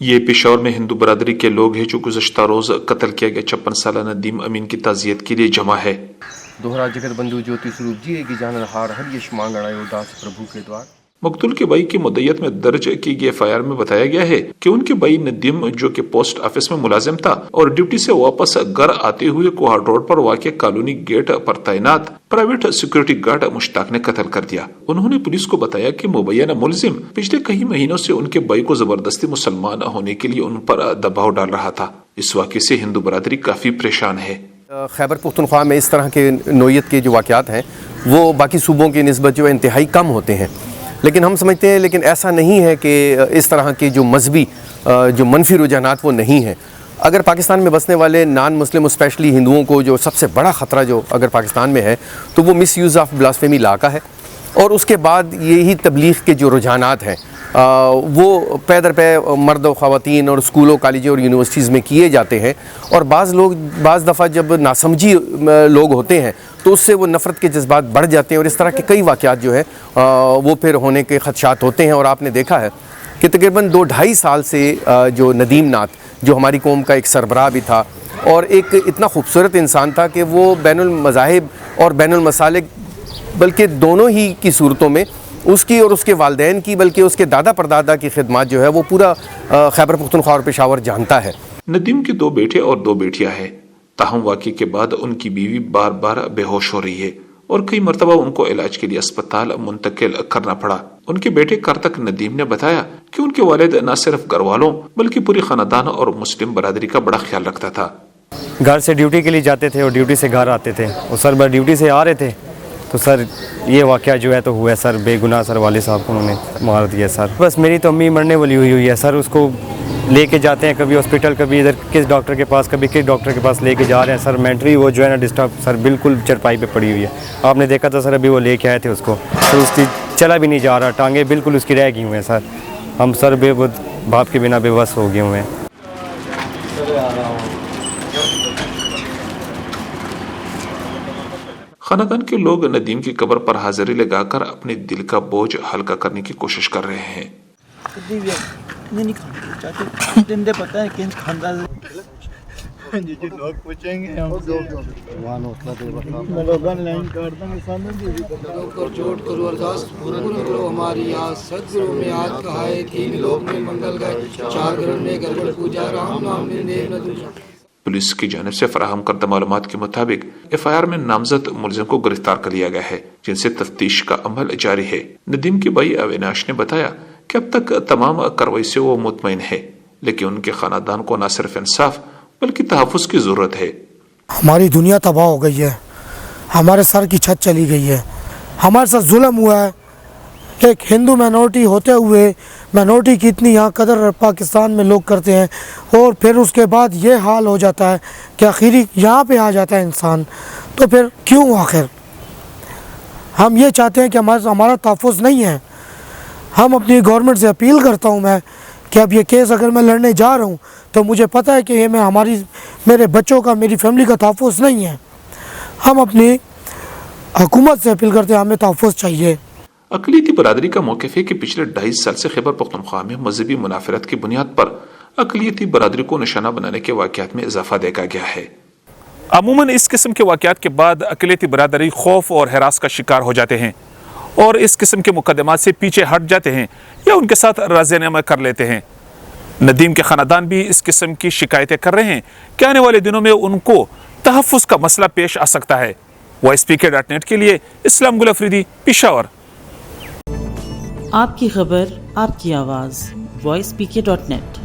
یہ پشاور میں ہندو برادری کے لوگ ہیں جو گزشتہ روز قتل کیا گیا 56 سالہ ندیم امین کی تعزیت کے لیے جمع ہے۔ دوہرا جگر بندو جوتی سروپ جیے کی جان ہار ہر یش مانگڑائے اداس پربھو کے دوار۔ مقتول کے بھائی کی مدعیت میں درج کی گئی FIR میں بتایا گیا ہے کہ ان کے بھائی ندیم جو کہ پوسٹ آفس میں ملازم تھا اور ڈیوٹی سے واپس گھر آتے ہوئے کوہاڑ روڈ پر واقع کالونی گیٹ پر تعینات پرائیویٹ سیکورٹی گارڈ مشتاق نے قتل کر دیا۔ انہوں نے پولیس کو بتایا کہ مبینہ ملزم پچھلے کئی مہینوں سے ان کے بھائی کو زبردستی مسلمان ہونے کے لیے ان پر دباؤ ڈال رہا تھا۔ اس واقعے سے ہندو برادری کافی پریشان ہے۔ خیبر پختونخوا میں اس طرح کے نوعیت کے جو واقعات ہیں وہ باقی صوبوں کی نسبت جو انتہائی کم ہوتے ہیں، لیکن ہم سمجھتے ہیں لیکن ایسا نہیں ہے کہ اس طرح کے جو مذہبی جو منفی رجحانات وہ نہیں ہیں۔ اگر پاکستان میں بسنے والے نان مسلم اسپیشلی ہندوؤں کو جو سب سے بڑا خطرہ جو اگر پاکستان میں ہے تو وہ مس یوز آف بلاسفیمی لا کا ہے، اور اس کے بعد یہی تبلیغ کے جو رجحانات ہیں وہ پے در پے مرد و خواتین اور اسکولوں کالجوں اور یونیورسٹیز میں کیے جاتے ہیں، اور بعض دفعہ جب ناسمجھی لوگ ہوتے ہیں تو اس سے وہ نفرت کے جذبات بڑھ جاتے ہیں، اور اس طرح کے کئی واقعات جو ہیں وہ پھر ہونے کے خدشات ہوتے ہیں۔ اور آپ نے دیکھا ہے کہ تقریباً 2-2.5 سال سے جو ندیم ناتھ جو ہماری قوم کا ایک سربراہ بھی تھا اور ایک اتنا خوبصورت انسان تھا کہ وہ بین المذاہب اور بین المسالک بلکہ دونوں ہی کی صورتوں میں اس کی اور اس کے والدین کی بلکہ اس کے دادا پردادا کی خدمات جو ہے وہ پورا خیبر پختونخوا اور پشاور جانتا ہے۔ ندیم کے 2 بیٹے اور 2 بیٹیاں ہیں، تاہم واقعے کے بعد ان کی بیوی بار بار بے ہوش ہو رہی ہے اور کئی مرتبہ ان کو علاج کے لیے اسپتال منتقل کرنا پڑا۔ ان کے بیٹے کارتک ندیم نے بتایا کہ ان کے والد نہ صرف گھر والوں بلکہ پوری خاندان اور مسلم برادری کا بڑا خیال رکھتا تھا۔ گھر سے ڈیوٹی کے لیے جاتے تھے اور ڈیوٹی سے گھر آتے تھے، اور سر ڈیوٹی سے آ رہے تھے تو سر یہ واقعہ جو ہے تو ہوا ہے سر، بے گناہ سر والد صاحب کو انہوں نے مار دیا سر۔ بس میری تو امی مرنے والی ہوئی ہے سر، اس کو لے کے جاتے ہیں کبھی ہاسپٹل، کبھی ادھر کس ڈاکٹر کے پاس، کبھی کس ڈاکٹر کے پاس لے کے جا رہے ہیں سر۔ مینٹلی وہ جو ہے نا ڈسٹرب سر، بالکل چرپائی پہ پڑی ہوئی ہے۔ آپ نے دیکھا تھا سر ابھی وہ لے کے آئے تھے اس کو، سر اس کی چلا بھی نہیں جا رہا، ٹانگیں بالکل اس کی رہ گئی ہوئے ہیں سر۔ ہم سر باپ کے بنا بے بس ہو گئے ہوئے ہیں۔ خاندان کے لوگ ندیم کی قبر پر حاضری لگا کر اپنے دل کا بوجھ ہلکا کرنے کی کوشش کر رہے ہیں۔ پولیس کی جانب سے فراہم کردہ معلومات کے مطابق FIR میں نامزد ملزم کو گرفتار کر لیا گیا ہے، جن سے تفتیش کا عمل جاری ہے۔ ندیم کے بھائی اویناش نے بتایا کہ اب تک تمام کارروائی سے وہ مطمئن ہے، لیکن ان کے خاندان کو نہ صرف انصاف بلکہ تحفظ کی ضرورت ہے۔ ہماری دنیا تباہ ہو گئی ہے، ہمارے سر کی چھت چلی گئی ہے، ہمارے ساتھ ظلم ہوا ہے۔ ایک ہندو مائنورٹی ہوتے ہوئے مائنورٹی کی اتنی یہاں قدر پاکستان میں لوگ کرتے ہیں، اور پھر اس کے بعد یہ حال ہو جاتا ہے کہ آخری یہاں پہ آ جاتا ہے انسان، تو پھر کیوں؟ آخر ہم یہ چاہتے ہیں کہ ہمارا تحفظ نہیں ہے۔ ہم اپنی گورنمنٹ سے اپیل کرتا ہوں میں کہ اب یہ کیس اگر میں لڑنے جا رہا ہوں تو مجھے پتہ ہے کہ یہ میرے بچوں کا، میری فیملی کا تحفظ نہیں ہے۔ ہم اپنی حکومت سے اپیل کرتے ہیں، ہمیں تحفظ چاہیے۔ اقلیتی برادری کا موقف ہے کہ پچھلے 2.5 سال سے خیبر پختونخوا میں مذہبی منافرت کی بنیاد پر اقلیتی برادری کو نشانہ بنانے کے واقعات میں اضافہ دیکھا گیا ہے۔ عموماً اس قسم کے واقعات کے بعد اقلیتی برادری خوف اور ہراس کا شکار ہو جاتے ہیں اور اس قسم کے مقدمات سے پیچھے ہٹ جاتے ہیں یا ان کے ساتھ رازیانہ کر لیتے ہیں۔ ندیم کے خاندان بھی اس قسم کی شکایتیں کر رہے ہیں کہ آنے والے دنوں میں ان کو تحفظ کا مسئلہ پیش آ سکتا ہے۔ voicepk.net کے لیے اسلام گل افریدی، پشاور۔ آپ کی خبر، آپ کی آواز، voicepk.net۔